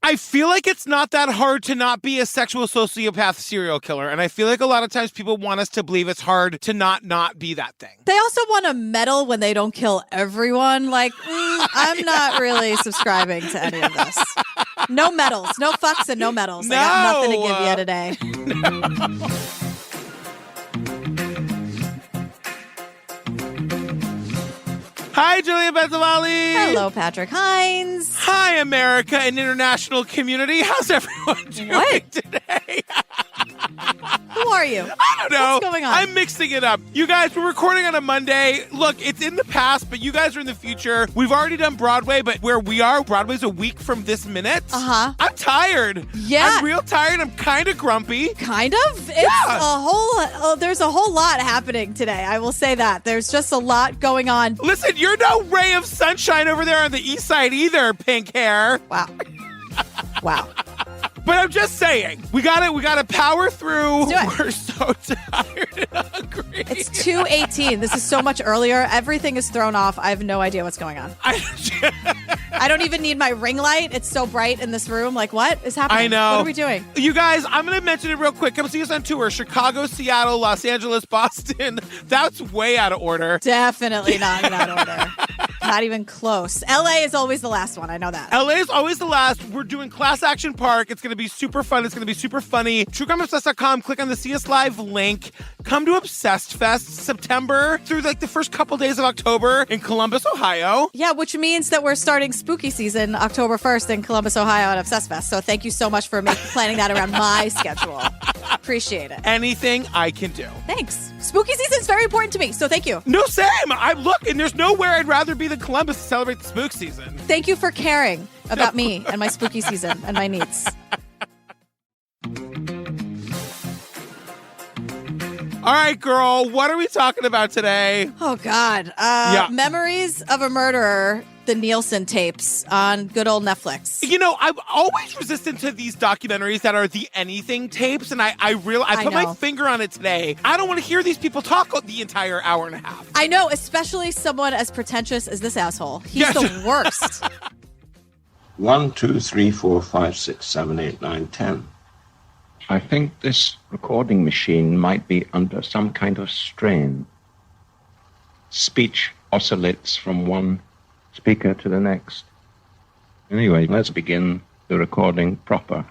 I feel like it's not that hard to not be a sexual sociopath serial killer. And I feel like a lot of times people want us to believe it's hard to not be that thing. They also want to medal when they don't kill everyone. Like, I'm not really subscribing to any of this. No medals, no fucks and no medals. No. I got nothing to give you today. Hi, Julia Benzavalli. Hello, Patrick Hines. Hi, America and international community. How's everyone doing today? Who are you? I don't know. What's going on? I'm mixing it up. You guys, we're recording on a Monday. Look, it's in the past, but you guys are in the future. We've already done Broadway, but where we are, Broadway's a week from this minute. Uh-huh. I'm tired. Yeah. I'm real tired. I'm kind of grumpy. Kind of? It's there's a whole lot happening today. I will say that. There's just a lot going on. Listen, you're no ray of sunshine over there on the east side either, pink hair. Wow. Wow. But I'm just saying, we gotta power through. Let's do it. We're so tired and hungry. It's 2:18. This is so much earlier. Everything is thrown off. I have no idea what's going on. I don't even need my ring light. It's so bright in this room. Like, what is happening? I know. What are we doing? You guys, I'm going to mention it real quick. Come see us on tour. Chicago, Seattle, Los Angeles, Boston. That's way out of order. Definitely not in that order. Not even close. LA is always the last one. I know that. LA is always the last. We're doing Class Action Park. It's going to be super fun. It's going to be super funny. TrueCrimeObsessed.com. Click on the See Us Live link. Come to Obsessed Fest September through like the first couple days of October in Columbus, Ohio. Yeah, which means that we're starting spooky season October 1st in Columbus, Ohio at Obsessed Fest. So thank you so much for planning that around my schedule. Appreciate it. Anything I can do. Thanks. Spooky season is very important to me, so thank you. No, same. Look, and there's nowhere I'd rather be than Columbus to celebrate the spook season. Thank you for caring about me and my spooky season and my needs. All right, girl, what are we talking about today? Oh, God. Memories of a Murderer, the Nilsen tapes on good old Netflix. You know, I'm always resistant to these documentaries that are the anything tapes, and I put my finger on it today. I don't want to hear these people talk the entire hour and a half. I know, especially someone as pretentious as this asshole. He's the worst. 1, 2, 3, 4, 5, 6, 7, 8, 9, 10. I think this recording machine might be under some kind of strain. Speech oscillates from one speaker to the next. Anyway, let's begin the recording proper.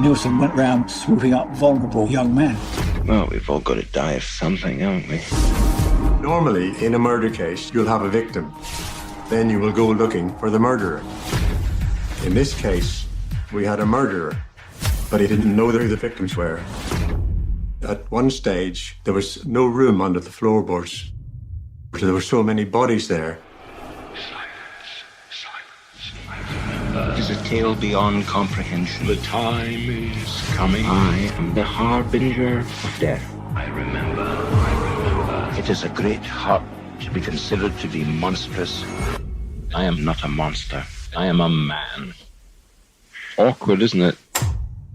Nilsen went round swooping up vulnerable young men. Well, we've all got to die of something, haven't we? Normally, in a murder case, you'll have a victim. Then you will go looking for the murderer. In this case, we had a murderer, but he didn't know who the victims were. At one stage, there was no room under the floorboards. There were so many bodies there. It is a tale beyond comprehension. The time is coming. I am the harbinger of death. I remember. It is a great hurt to be considered to be monstrous. I am not a monster. I am a man. Awkward, isn't it?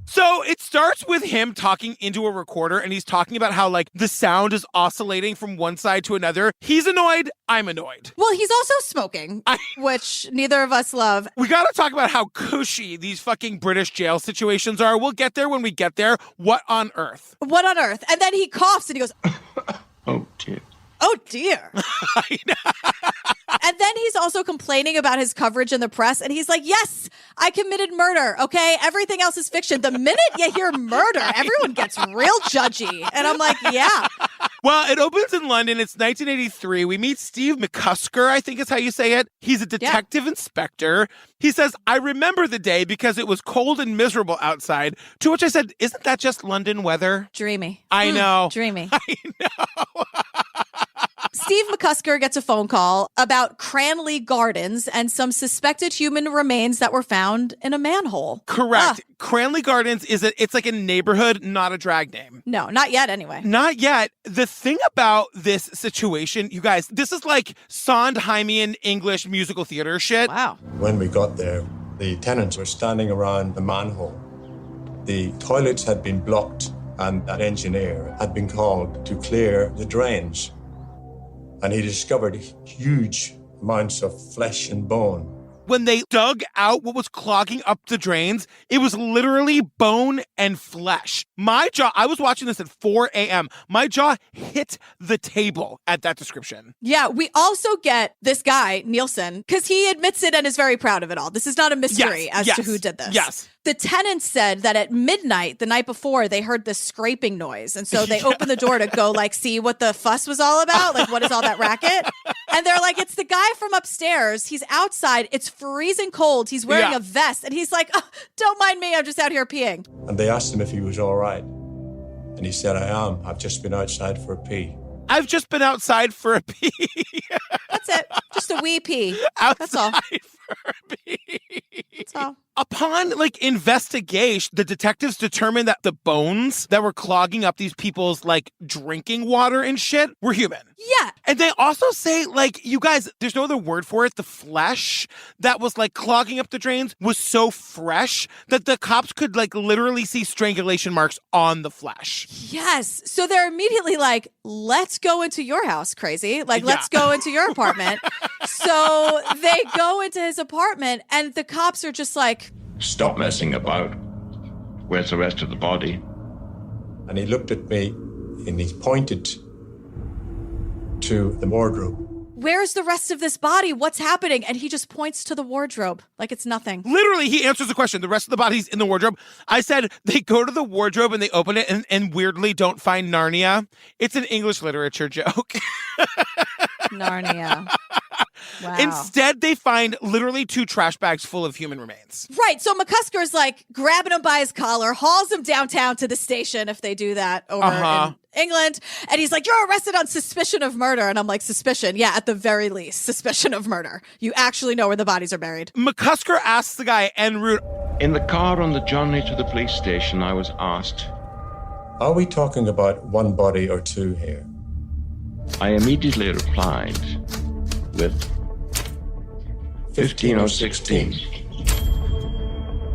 So it starts with him talking into a recorder, and he's talking about how, like, the sound is oscillating from one side to another. He's annoyed. I'm annoyed. Well, he's also smoking, which neither of us love. We got to talk about how cushy these fucking British jail situations are. We'll get there when we get there. What on earth? What on earth? And then he coughs and he goes, Oh, dear. oh, dear. I know. And then he's also complaining about his coverage in the press. And he's like, yes, I committed murder. Okay. Everything else is fiction. The minute you hear murder, everyone gets real judgy. And I'm like, yeah. Well, it opens in London. It's 1983. We meet Steve McCusker, I think is how you say it. He's a detective inspector. He says, I remember the day because it was cold and miserable outside. To which I said, isn't that just London weather? Dreamy. I know. Dreamy. I know. Steve McCusker gets a phone call about Cranley Gardens and some suspected human remains that were found in a manhole. Correct. Cranley Gardens it's like a neighborhood, not a drag name. No, not yet anyway. Not yet. The thing about this situation, you guys, this is like Sondheimian English musical theater shit. Wow. When we got there, the tenants were standing around the manhole. The toilets had been blocked, and that engineer had been called to clear the drains. And he discovered huge amounts of flesh and bone when they dug out what was clogging up the drains, it was literally bone and flesh. My jaw, I was watching this at 4 a.m. My jaw hit the table at that description. Yeah, we also get this guy, Nilsen, because he admits it and is very proud of it all. This is not a mystery as to who did this. Yes. The tenants said that at midnight, the night before, they heard this scraping noise. And so they opened the door to go see what the fuss was all about. What is all that racket? And they're like, it's the guy from upstairs. He's outside. It's freezing cold. He's wearing a vest. And he's like, oh, don't mind me. I'm just out here peeing. And they asked him if he was all right. And he said, I am. I've just been outside for a pee. I've just been outside for a pee. That's it. Just a wee pee. That's all. For a pee. That's all. Upon investigation, the detectives determined that the bones that were clogging up these people's drinking water and shit were human. Yeah. And they also say you guys, there's no other word for it. The flesh that was clogging up the drains was so fresh that the cops could literally see strangulation marks on the flesh. Yes. So they're immediately let's go into your house, crazy. Let's go into your apartment. So they go into his apartment and the cops are just Stop messing about. Where's the rest of the body? And he looked at me and he pointed to the wardrobe. Where's the rest of this body? What's happening? And he just points to the wardrobe like it's nothing. Literally, he answers the question. The rest of the body's in the wardrobe. I said they go to the wardrobe and they open it and weirdly don't find Narnia. It's an English literature joke. Narnia. Wow. Instead, they find literally 2 trash bags full of human remains. Right. So McCusker's grabbing him by his collar, hauls him downtown to the station if they do that over in England. And he's like, you're arrested on suspicion of murder. And I'm like, suspicion? Yeah, at the very least, suspicion of murder. You actually know where the bodies are buried. McCusker asks the guy en route. In the car on the journey to the police station, I was asked, are we talking about one body or 2 here? I immediately replied with 15 or 16.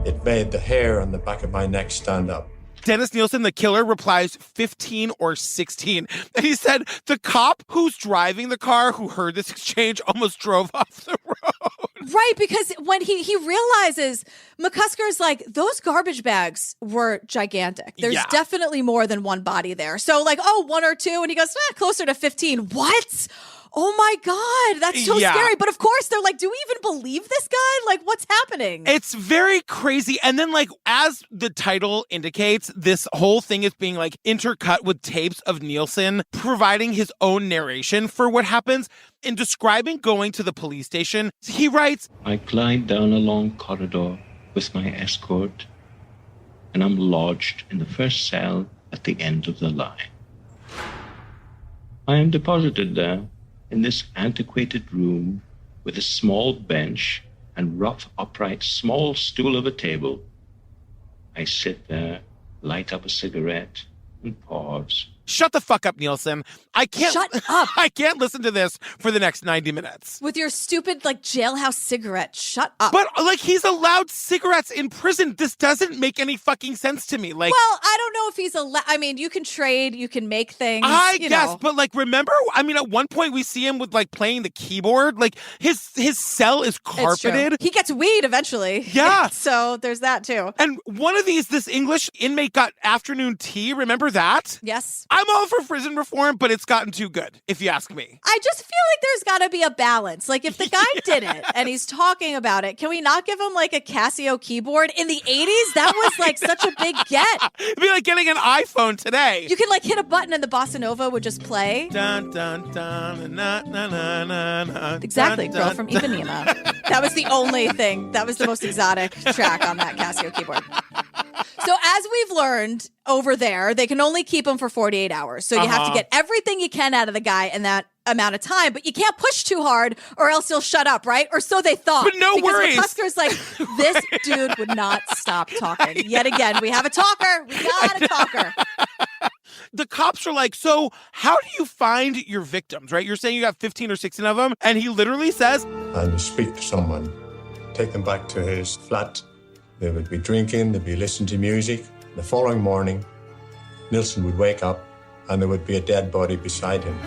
It made the hair on the back of my neck stand up. Dennis Nilsen, the killer, replies 15 or 16. And he said the cop who's driving the car who heard this exchange almost drove off the road. Right, because when he realizes, McCusker's those garbage bags were gigantic. There's definitely more than one body there. So 1 or 2, and he goes, closer to 15. What? Oh my God, that's so scary. But of course, they're do we even believe this guy? What's happening? It's very crazy. And then, as the title indicates, this whole thing is being, intercut with tapes of Nilsen providing his own narration for what happens. In describing going to the police station, he writes, I glide down a long corridor with my escort, and I'm lodged in the first cell at the end of the line. I am deposited there, in this antiquated room with a small bench and rough, upright, small stool of a table. I sit there, light up a cigarette, and pause. Shut the fuck up, Nilsen. I can't. Shut up. I can't listen to this for the next 90 minutes. With your stupid, jailhouse cigarette. Shut up. But, he's allowed cigarettes in prison. This doesn't make any fucking sense to me. Well, I don't know if he's allowed. I mean, you can trade, you can make things. I guess, but, remember? at one point we see him with, playing the keyboard. His cell is carpeted. He gets weed eventually. Yeah. So there's that, too. And one of this English inmate got afternoon tea. Remember that? Yes. I'm all for prison reform, but it's gotten too good, if you ask me. I just feel there's got to be a balance. If the guy did it and he's talking about it, can we not give him a Casio keyboard? In the 80s, that was such a big get. It'd be like getting an iPhone today. You can hit a button and the bossa nova would just play. Dun, dun, dun, na, na, na, na, na, exactly, dun, Girl dun, from Ipanema. That was the only thing. That was the most exotic track on that Casio keyboard. So as we've learned over there, they can only keep him for 48 hours. So you have to get everything you can out of the guy in that amount of time, but you can't push too hard or else he'll shut up, right? Or so they thought. But no worries. Because McCusker's this dude would not stop talking. Yet again, we have a talker. We got a talker. The cops are so how do you find your victims, right? You're saying you got 15 or 16 of them, and he literally says, and speak to someone, take them back to his flat. They would be drinking, they'd be listening to music. The following morning, Nilsen would wake up and there would be a dead body beside him.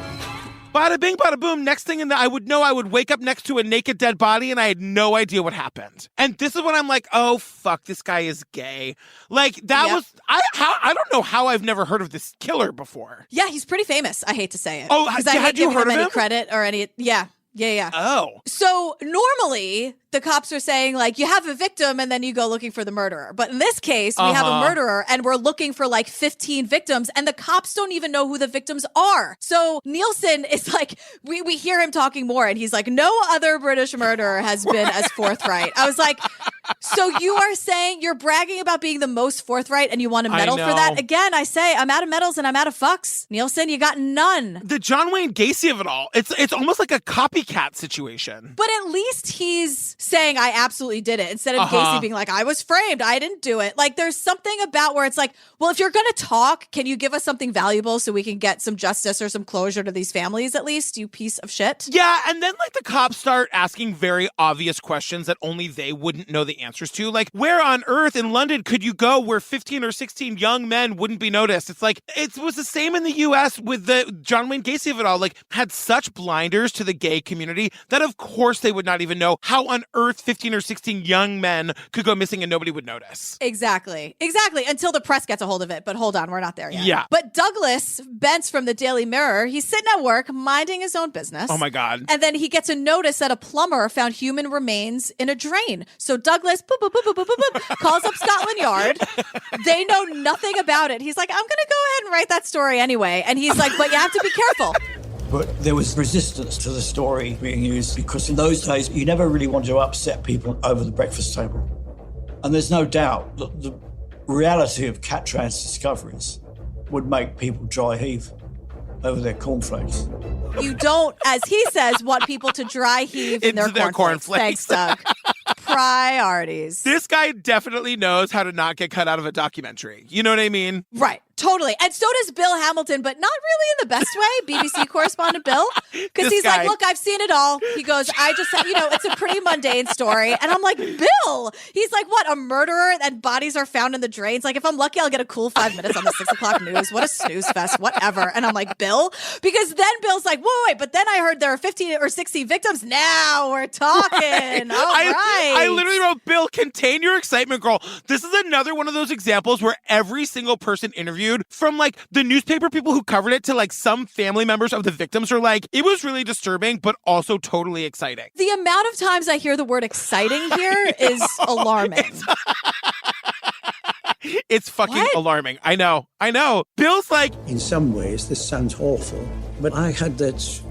Bada bing, bada boom. Next thing I would wake up next to a naked dead body and I had no idea what happened. And this is when I'm like, oh, fuck, this guy is gay. Like, that was, I don't know how I've never heard of this killer before. Yeah, he's pretty famous. I hate to say it. Oh, because I hate you giving heard him of any him? credit or any, yeah. Oh. So normally the cops are saying, like, you have a victim and then you go looking for the murderer. But in this case, we have a murderer and we're looking for like 15 victims and the cops don't even know who the victims are. So Nilsen is like, we hear him talking more and he's like, no other British murderer has been as forthright. I was like, so you are saying you're bragging about being the most forthright and you want a medal for that? Again, I say I'm out of medals and I'm out of fucks. Nilsen, you got none. The John Wayne Gacy of it all. It's almost like a copycat situation. But at least he's saying I absolutely did it instead of Gacy being like, I was framed, I didn't do it. Like, there's something about where it's like, well, if you're going to talk, can you give us something valuable so we can get some justice or some closure to these families at least, you piece of shit? Yeah, and then like the cops start asking very obvious questions that only they wouldn't know the answers to. Like, where on earth in London could you go where 15 or 16 young men wouldn't be noticed? It's like, it was the same in the US with the John Wayne Gacy of it all. Like, had such blinders to the gay community that of course they would not even know how on earth 15 or 16 young men could go missing and nobody would notice. Exactly. Until the press gets a hold of it. But hold on, we're not there yet. Yeah. But Douglas Bentz from the Daily Mirror, he's sitting at work minding his own business. Oh my God. And then he gets a notice that a plumber found human remains in a drain. So Douglas boop, boop, boop, boop, boop, boop, boop, calls up Scotland Yard. They know nothing about it. He's like, I'm going to go ahead and write that story anyway. And he's like, but you have to be careful. But there was resistance to the story being used because in those days, you never really wanted to upset people over the breakfast table. And there's no doubt that the reality of Catran's discoveries would make people dry heave over their cornflakes. You don't, as he says, want people to dry heave in their cornflakes. Thanks, Doug. Priorities. This guy definitely knows how to not get cut out of a documentary. You know what I mean? Right. Totally. And so does Bill Hamilton, but not really in the best way. BBC correspondent Bill. Because he's like, look, I've seen it all. He goes, it's a pretty mundane story. And I'm like, Bill. He's like, what, a murderer and bodies are found in the drains? Like, if I'm lucky, I'll get a cool 5 minutes on the 6 o'clock news. What a snooze fest, whatever. And I'm like, Bill? Because then Bill's like, wait, but then I heard there are 15 or 16 victims. Now we're talking. All right. I literally wrote, Bill, contain your excitement, girl. This is another one of those examples where every single person interviewed, from like the newspaper people who covered it to like some family members of the victims, are like, it was really disturbing, but also totally exciting. The amount of times I hear the word exciting here is alarming. It's fucking alarming. I know. Bill's like, in some ways, this sounds awful, but I had that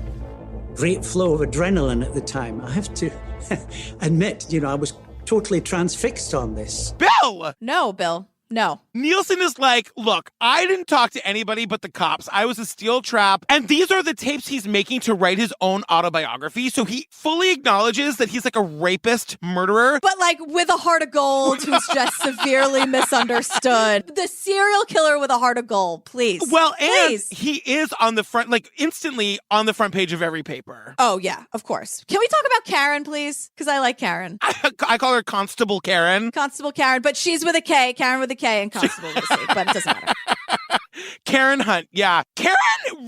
great flow of adrenaline at the time. I have to admit, I was totally transfixed on this. Bill! No, Bill. No. Nilsen is like, look, I didn't talk to anybody but the cops. I was a steel trap. And these are the tapes he's making to write his own autobiography. So he fully acknowledges that he's like a rapist murderer. But like with a heart of gold who's just severely misunderstood. The serial killer with a heart of gold, please. Well, and please. He is on the front, like instantly on the front page of every paper. Oh, yeah, of course. Can we talk about Karen, please? Because I like Karen. I call her Constable Karen. Constable Karen, but she's with a K. Karen with a K and Constable with a C, but it doesn't matter. Karen Hunt, yeah. Karen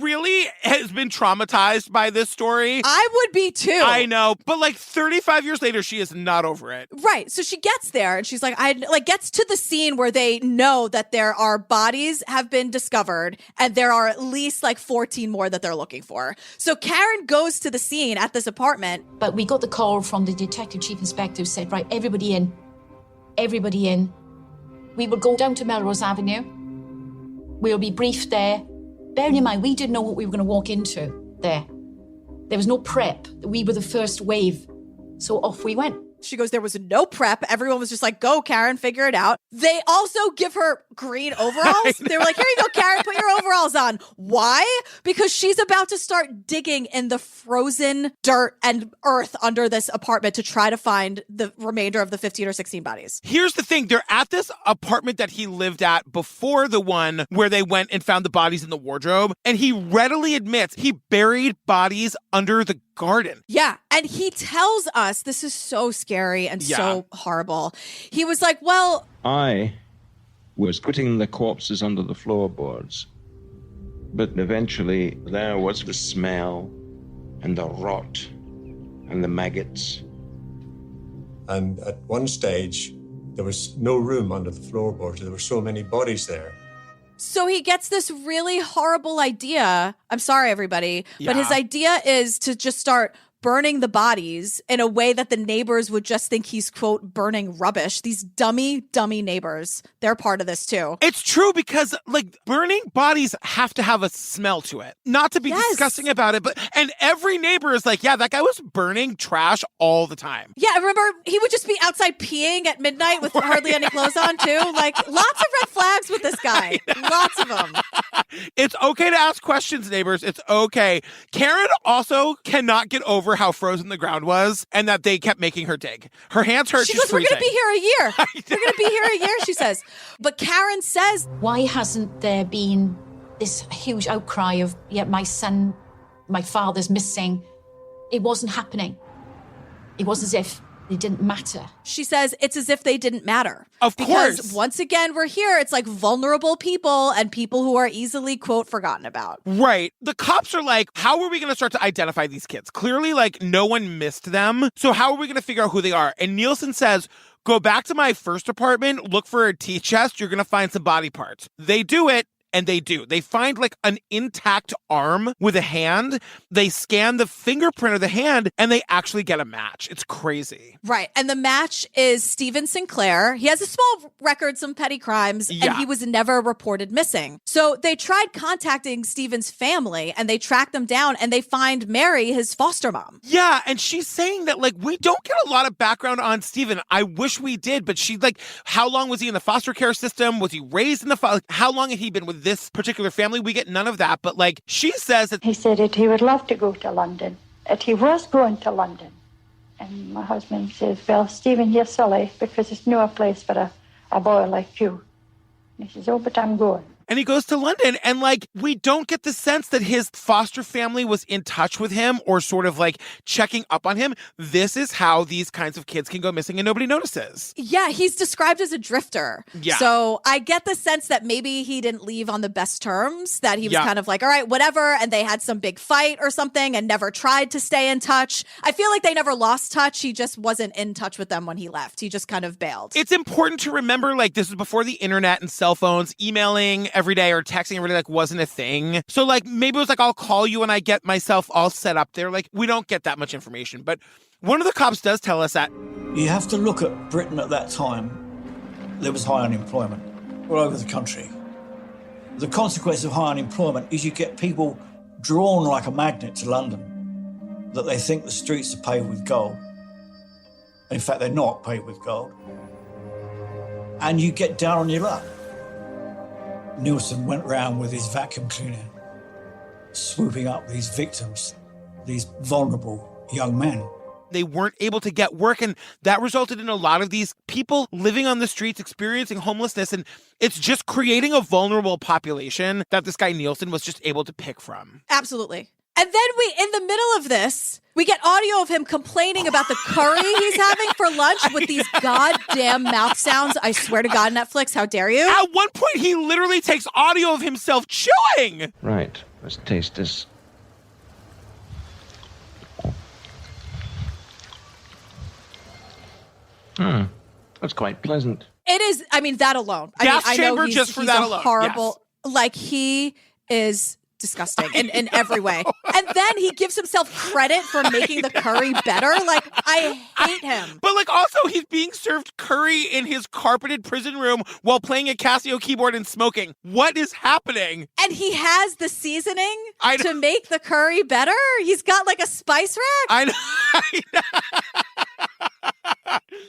really has been traumatized by this story. I would be too. I know, but like 35 years later, she is not over it. Right. So she gets there and she's like, gets to the scene where they know that there are bodies have been discovered and there are at least like 14 more that they're looking for. So Karen goes to the scene at this apartment. But we got the call from the detective chief inspector who said, right, everybody in. Everybody in. We will go down to Melrose Avenue. We'll be briefed there. Bearing in mind, we didn't know what we were going to walk into there. There was no prep. We were the first wave. So off we went. She goes, there was no prep. Everyone was just like, go, Karen, figure it out. They also give her green overalls. They were like, here you go, Karen, put your overalls on. Why? Because she's about to start digging in the frozen dirt and earth under this apartment to try to find the remainder of the 15 or 16 bodies. Here's the thing. They're at this apartment that he lived at before the one where they went and found the bodies in the wardrobe. And he readily admits he buried bodies under the garden. Yeah. And he tells us, this is so scary and so horrible. He was like, well, I was putting the corpses under the floorboards, but eventually there was the smell and the rot and the maggots. And at one stage, there was no room under the floorboards. There were so many bodies there. So he gets this really horrible idea. I'm sorry, everybody, but his idea is to just start burning the bodies in a way that the neighbors would just think he's, quote, burning rubbish. These dummy neighbors, they're part of this too. It's true because, like, burning bodies have to have a smell to it. Not to be disgusting about it, but, and every neighbor is like, yeah, that guy was burning trash all the time. Yeah, I remember he would just be outside peeing at midnight with hardly any clothes on too. Like, lots of red flags with this guy. Lots of them. It's okay to ask questions, neighbors. It's okay. Karen also cannot get over how frozen the ground was and that they kept making her dig. Her hands hurt. She goes, we're going to be here a year. We're going to be here a year, she says. But Karen says, why hasn't there been this huge outcry of, yeah, my son, my father's missing? It wasn't happening. It was as if they didn't matter. She says it's as if they didn't matter. Of course. Because once again, we're here. It's like vulnerable people and people who are easily, quote, forgotten about. Right. The cops are like, how are we going to start to identify these kids? Clearly, like, no one missed them. So how are we going to figure out who they are? And Nilsen says, go back to my first apartment, look for a tea chest. You're going to find some body parts. They do it. And they do. They find like an intact arm with a hand. They scan the fingerprint of the hand and they actually get a match. It's crazy. Right. And the match is Stephen Sinclair. He has a small record, some petty crimes, and he was never reported missing. So they tried contacting Stephen's family and they track them down and they find Mary, his foster mom. Yeah. And she's saying that, like, we don't get a lot of background on Stephen. I wish we did, but she's like, how long was he in the foster care system? Was he raised in the how long had he been with this particular family? We get none of that, but like she says that he said that he would love to go to London, that he was going to London. And my husband says, well, Stephen, you're silly because it's no place for a boy like you. And he says, oh, but I'm going. And he goes to London, and like we don't get the sense that his foster family was in touch with him or sort of like checking up on him. This is how these kinds of kids can go missing and nobody notices. Yeah, he's described as a drifter. Yeah. So I get the sense that maybe he didn't leave on the best terms, that he was kind of like, all right, whatever, and they had some big fight or something and never tried to stay in touch. I feel like they never lost touch. He just wasn't in touch with them when he left. He just kind of bailed. It's important to remember, like, this was before the internet and cell phones. Emailing every day or texting every day, like, wasn't a thing. So, like, maybe it was like, I'll call you when I get myself all set up there. Like, we don't get that much information. But one of the cops does tell us that. You have to look at Britain at that time. There was high unemployment all over the country. The consequence of high unemployment is you get people drawn like a magnet to London, that they think the streets are paved with gold. In fact, they're not paved with gold. And you get down on your luck. Nilsen went round with his vacuum cleaner, swooping up these victims, these vulnerable young men. They weren't able to get work, and that resulted in a lot of these people living on the streets, experiencing homelessness, and it's just creating a vulnerable population that this guy Nilsen was just able to pick from. Absolutely. And then in the middle of this, we get audio of him complaining about the curry he's having for lunch with these goddamn mouth sounds. I swear to God, Netflix, how dare you? At one point, he literally takes audio of himself chewing. Right. Let's taste this. That's quite pleasant. It is. I mean, that alone. Gas I chamber know just for that alone. Horrible. Yes. Like, he is disgusting in every way. And then he gives himself credit for making the curry better. Like, I hate him. But like, also, he's being served curry in his carpeted prison room while playing a Casio keyboard and smoking. What is happening? And he has the seasoning to make the curry better. He's got like a spice rack. I know.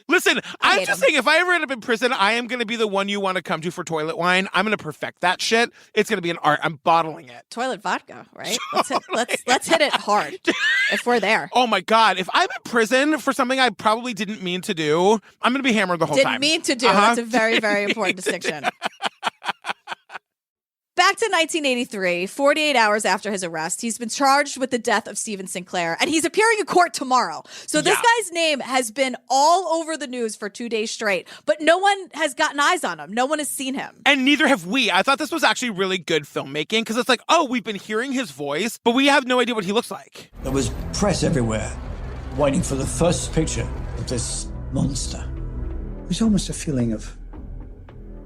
Listen, I'm just saying, if I ever end up in prison, I am going to be the one you want to come to for toilet wine. I'm going to perfect that shit. It's going to be an art. I'm bottling it. Toilet vodka, right? Let's hit it hard if we're there. Oh my God. If I'm in prison for something I probably didn't mean to do, I'm going to be hammered the whole time. Didn't mean to do. That's a very, very important distinction. Back to 1983, 48 hours after his arrest, he's been charged with the death of Stephen Sinclair, and he's appearing in court tomorrow. So this guy's name has been all over the news for 2 days straight, but no one has gotten eyes on him. No one has seen him. And neither have we. I thought this was actually really good filmmaking because it's like, oh, we've been hearing his voice, but we have no idea what he looks like. There was press everywhere waiting for the first picture of this monster. It was almost a feeling of,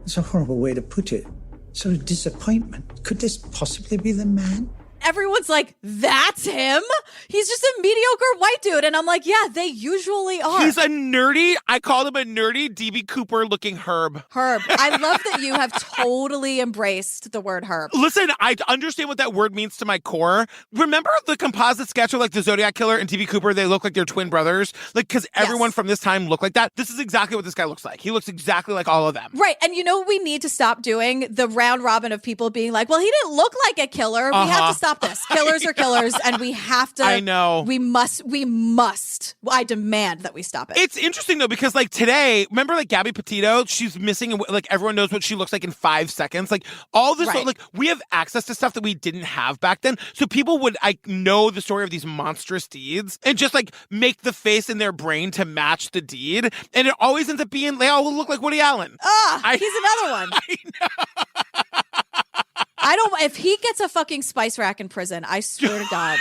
it's a horrible way to put it, sort of disappointment. Could this possibly be the man? Everyone's like, that's him? He's just a mediocre white dude. And I'm like, yeah, they usually are. He's a nerdy, I called him a nerdy D.B. Cooper looking Herb. Herb. I love that you have totally embraced the word Herb. Listen, I understand what that word means to my core. Remember the composite sketch of like the Zodiac Killer and D.B. Cooper? They look like they're twin brothers. Like, because everyone from this time looked like that. This is exactly what this guy looks like. He looks exactly like all of them. Right. And you know what we need to stop doing? The round robin of people being like, well, he didn't look like a killer. We have to stop this. Killers are killers, and we have to. I know. We must. I demand that we stop it. It's interesting, though, because, like, today, remember, like, Gabby Petito? She's missing, like, everyone knows what she looks like in 5 seconds. Like, all this, like, we have access to stuff that we didn't have back then. So people would, like, know the story of these monstrous deeds and just, like, make the face in their brain to match the deed. And it always ends up being, they all look like Woody Allen. He's another one. I know. If he gets a fucking spice rack in prison, I swear to God.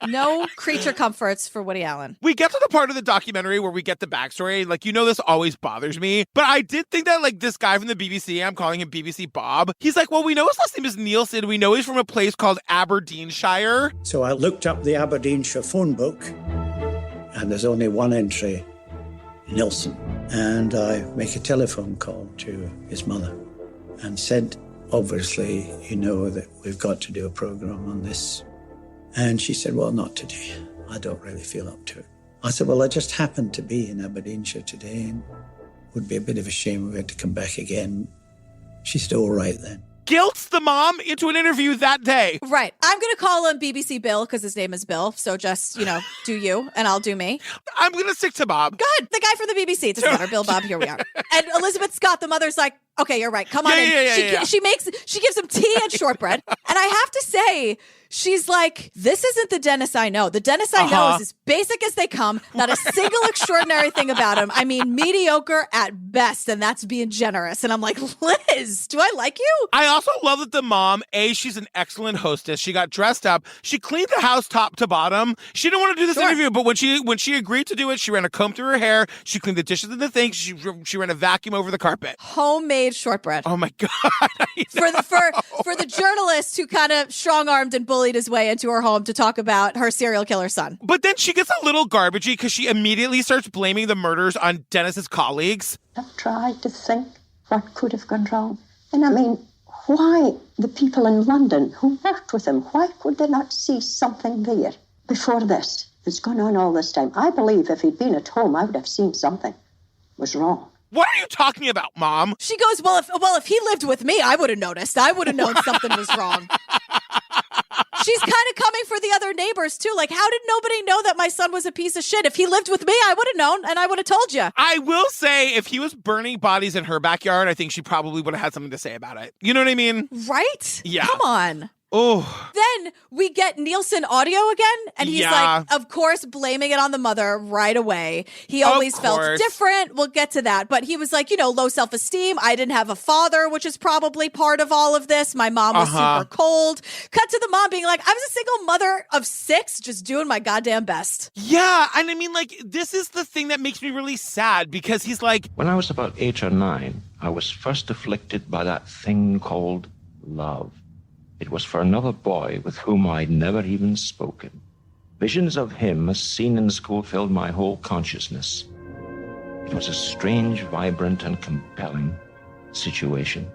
No creature comforts for Woody Allen. We get to the part of the documentary where we get the backstory. Like, you know, this always bothers me. But I did think that, like, this guy from the BBC, I'm calling him BBC Bob, he's like, well, we know his last name is Nilsen. We know he's from a place called Aberdeenshire. So I looked up the Aberdeenshire phone book, and there's only one entry, Nilsen. And I make a telephone call to his mother and said, obviously, you know that we've got to do a program on this. And she said, well, not today. I don't really feel up to it. I said, well, I just happened to be in Aberdeenshire today and it would be a bit of a shame if we had to come back again. She said, all right then. Guilts the mom into an interview that day. Right. I'm going to call him BBC Bill because his name is Bill. So just, you know, do you and I'll do me. I'm going to stick to Bob. Good. The guy from the BBC. It doesn't matter. Bill, Bob, here we are. And Elizabeth Scott, the mother's like, okay, you're right. Come on in. She gives him tea and shortbread. And I have to say, she's like, this isn't the Dennis I know. The Dennis I know is as basic as they come. Not a single extraordinary thing about him. I mean, mediocre at best, and that's being generous. And I'm like, Liz, do I like you? I also love that the mom, she's an excellent hostess. She got dressed up. She cleaned the house top to bottom. She didn't want to do this interview, but when she agreed to do it, she ran a comb through her hair. She cleaned the dishes in the sink. She ran a vacuum over the carpet. Homemade shortbread. Oh my God. For the journalist who kind of strong-armed and bullied his way into her home to talk about her serial killer son. But then she gets a little garbagey because she immediately starts blaming the murders on Dennis's colleagues. I've tried to think what could have gone wrong. And I mean, why the people in London who worked with him, why could they not see something there before this? It's gone on all this time. I believe if he'd been at home, I would have seen something was wrong. What are you talking about, Mom? She goes, well, if he lived with me, I would have noticed. I would have known something was wrong. She's kind of coming for the other neighbors, too. Like, how did nobody know that my son was a piece of shit? If he lived with me, I would have known, and I would have told you. I will say, if he was burning bodies in her backyard, I think she probably would have had something to say about it. You know what I mean? Right? Yeah. Come on. Oh. Then we get Nilsen audio again, and he's like, of course, blaming it on the mother right away. He always felt different. We'll get to that. But he was like, low self-esteem. I didn't have a father, which is probably part of all of this. My mom was super cold. Cut to the mom being like, I was a single mother of 6, just doing my goddamn best. Yeah. And I mean, like, this is the thing that makes me really sad because he's like, when I was about 8 or 9, I was first afflicted by that thing called love. It was for another boy with whom I'd never even spoken. Visions of him as seen in school filled my whole consciousness. It was a strange, vibrant, and compelling situation.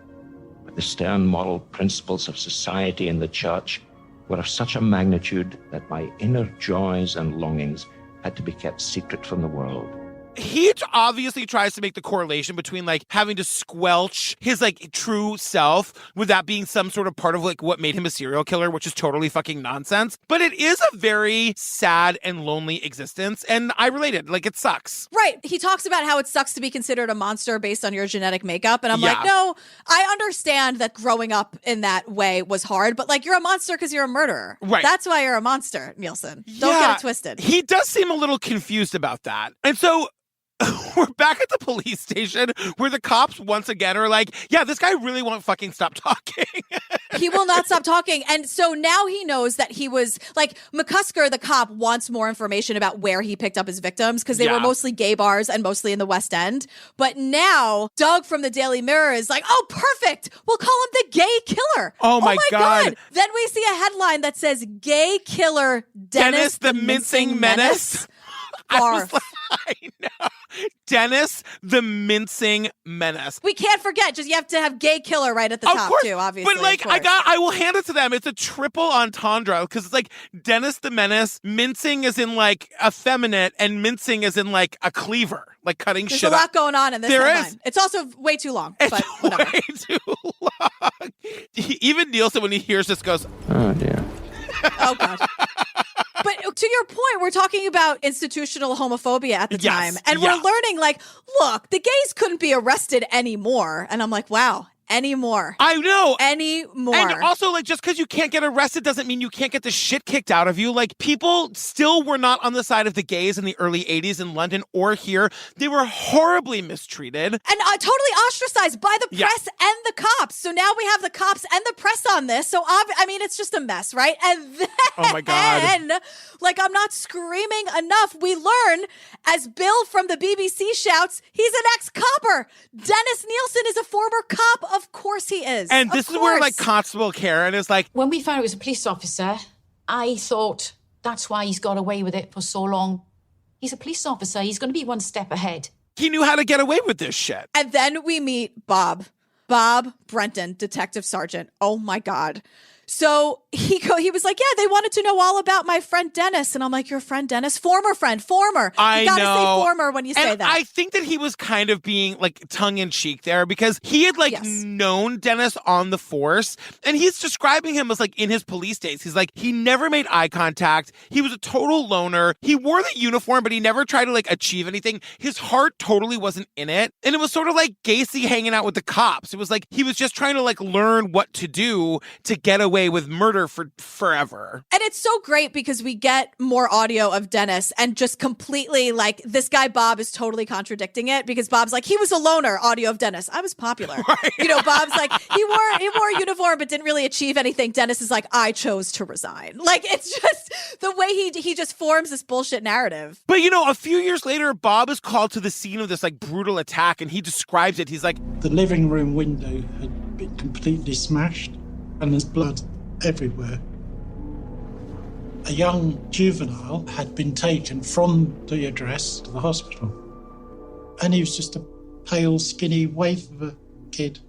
But the stern moral principles of society and the church were of such a magnitude that my inner joys and longings had to be kept secret from the world. he obviously tries to make the correlation between like having to squelch his like true self with that being some sort of part of like what made him a serial killer, which is totally fucking nonsense. But it is a very sad and lonely existence. And I related, like it sucks. Right. He talks about how it sucks to be considered a monster based on your genetic makeup. And I'm like, no, I understand that growing up in that way was hard, but like you're a monster because you're a murderer. Right. That's why you're a monster, Nilsen. Don't get it twisted. He does seem a little confused about that. And so we're back at the police station where the cops once again are like, yeah, this guy really won't fucking stop talking. He will not stop talking. And so now he knows that he was like McCusker, the cop, wants more information about where he picked up his victims because they were mostly gay bars and mostly in the West End. But now Doug from the Daily Mirror is like, oh, perfect. We'll call him the gay killer. Oh my God. Then we see a headline that says gay killer Dennis the Mincing Menace. I know. Dennis the Mincing Menace. We can't forget. Just you have to have gay killer right at the top too, obviously. But like I will hand it to them. It's a triple entendre because it's like Dennis the Menace, mincing is in like effeminate and mincing is in like a cleaver, like cutting There's shit up. There's a lot going on in this headline. Is. It's also way too long, it's but whatever. Way too long. Even Nilsen, when he hears this, goes, oh dear. Oh God. But to your point, we're talking about institutional homophobia at the time. And we're learning, like, look, the gays couldn't be arrested anymore. And I'm like, wow. Anymore. I know. Anymore. And also, like, just because you can't get arrested doesn't mean you can't get the shit kicked out of you. Like, people still were not on the side of the gays in the early 80s in London or here. They were horribly mistreated. And totally ostracized by the press and the cops. So now we have the cops and the press on this. So, I mean, it's just a mess, right? And then, oh my God. Like, I'm not screaming enough. We learn, as Bill from the BBC shouts, he's an ex-copper. Dennis Nilsen is a former cop. Of course he is. And this is where, like, Constable Karen is like... When we found it was a police officer, I thought that's why he's got away with it for so long. He's a police officer. He's going to be one step ahead. He knew how to get away with this shit. And then we meet Bob. Bob Brenton, Detective Sergeant. Oh, my God. So he was like, yeah, they wanted to know all about my friend Dennis. And I'm like, your friend Dennis? Former friend, former. You gotta say former when you say that. I think that he was kind of being like tongue-in-cheek there because he had like known Dennis on the force. And he's describing him as like in his police days. He's like, he never made eye contact. He was a total loner. He wore the uniform, but he never tried to like achieve anything. His heart totally wasn't in it. And it was sort of like Gacy hanging out with the cops. It was like he was just trying to like learn what to do to get away with murder for forever. And it's so great because we get more audio of Dennis and just completely like this guy Bob is totally contradicting it because Bob's like, he was a loner. Audio of Dennis. I was popular. Right. You know, Bob's like, he wore a uniform but didn't really achieve anything. Dennis is like, I chose to resign. Like, it's just the way he just forms this bullshit narrative. But you know, a few years later, Bob is called to the scene of this like brutal attack and he describes it. He's like, the living room window had been completely smashed and there's blood everywhere. A young juvenile had been taken from the address to the hospital. And he was just a pale, skinny waif of a kid.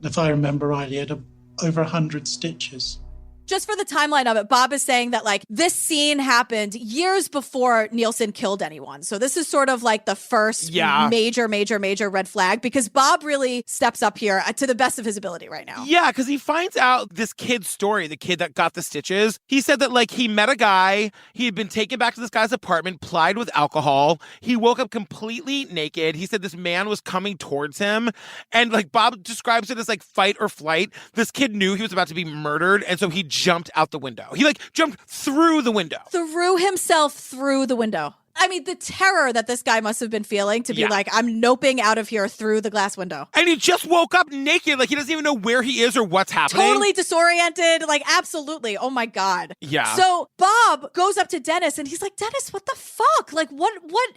If I remember right, he had over 100 stitches. Just for the timeline of it, Bob is saying that like this scene happened years before Nilsen killed anyone. So this is sort of like the first major red flag because Bob really steps up here to the best of his ability right now. Yeah, because he finds out this kid's story, the kid that got the stitches. He said that like he met a guy, he had been taken back to this guy's apartment, plied with alcohol. He woke up completely naked. He said this man was coming towards him. And like Bob describes it as like fight or flight. This kid knew he was about to be murdered. And so he jumped out the window. He like jumped through the window. Threw himself through the window. I mean, the terror that this guy must have been feeling to be like, I'm noping out of here through the glass window. And he just woke up naked. Like, he doesn't even know where he is or what's happening. Totally disoriented. Like, absolutely. Oh, my God. Yeah. So Bob goes up to Dennis and he's like, Dennis, what the fuck? Like, what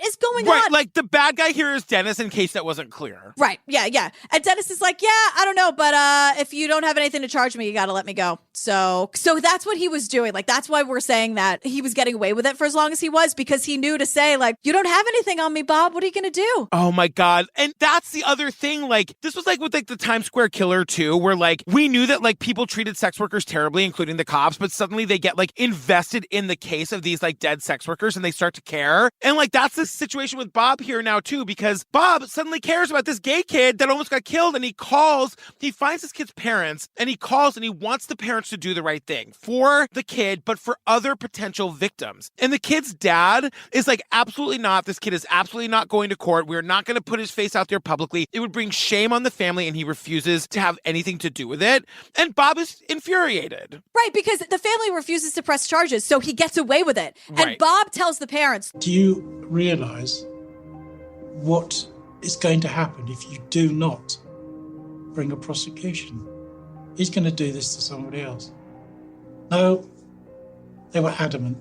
is going on? Right. Like, the bad guy here is Dennis, in case that wasn't clear. Right. Yeah. And Dennis is like, yeah, I don't know. But if you don't have anything to charge me, you got to let me go. So that's what he was doing. Like, that's why we're saying that he was getting away with it for as long as he was, because he knew to say, like, you don't have anything on me, Bob. What are you going to do? Oh my God. And that's the other thing. Like, this was like with like the Times Square killer too, where like we knew that like people treated sex workers terribly, including the cops, but suddenly they get like invested in the case of these like dead sex workers and they start to care. And like that's the situation with Bob here now too, because Bob suddenly cares about this gay kid that almost got killed, and he finds his kid's parents, and he calls and he wants the parents to do the right thing for the kid, but for other potential victims. And the kid's dad is like, absolutely not. This kid is absolutely not going to court. We're not going to put his face out there publicly. It would bring shame on the family, and he refuses to have anything to do with it. And Bob is infuriated. Right, because the family refuses to press charges, so he gets away with it. Right. And Bob tells the parents, Do you realize what is going to happen if you do not bring a prosecution? He's going to do this to somebody else. No, they were adamant.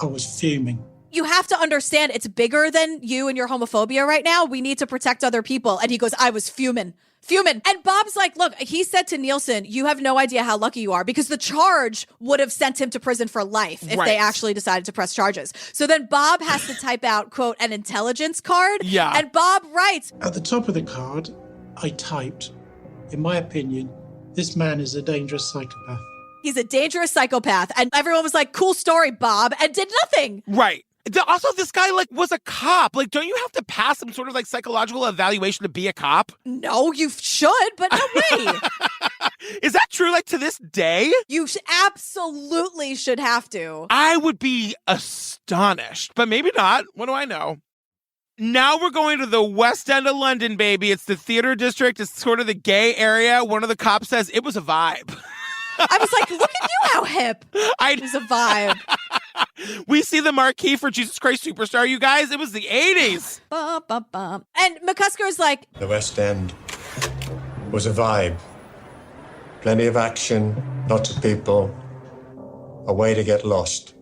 I was fuming. you have to understand it's bigger than you and your homophobia right now. We need to protect other people. And he goes, I was fuming. And Bob's like, look, he said to Nilsen, you have no idea how lucky you are, because the charge would have sent him to prison for life if they actually decided to press charges. So then Bob has to type out, quote, an intelligence card. Yeah. And Bob writes, at the top of the card, I typed, in my opinion, this man is a dangerous psychopath. He's a dangerous psychopath. And everyone was like, cool story, Bob, and did nothing. Right. Also, this guy, was a cop. Don't you have to pass some sort of, psychological evaluation to be a cop? No, you should, but no way. Is that true, to this day? You absolutely should have to. I would be astonished, but maybe not. What do I know? Now we're going to the West End of London, baby. It's the theater district. It's sort of the gay area. One of the cops says it was a vibe. I was like, look at you, how hip. It was a vibe. We see the marquee for Jesus Christ Superstar, you guys. It was the 80s. Bum, bum, bum. And McCusker's like, The West End was a vibe. Plenty of action, lots of people, a way to get lost.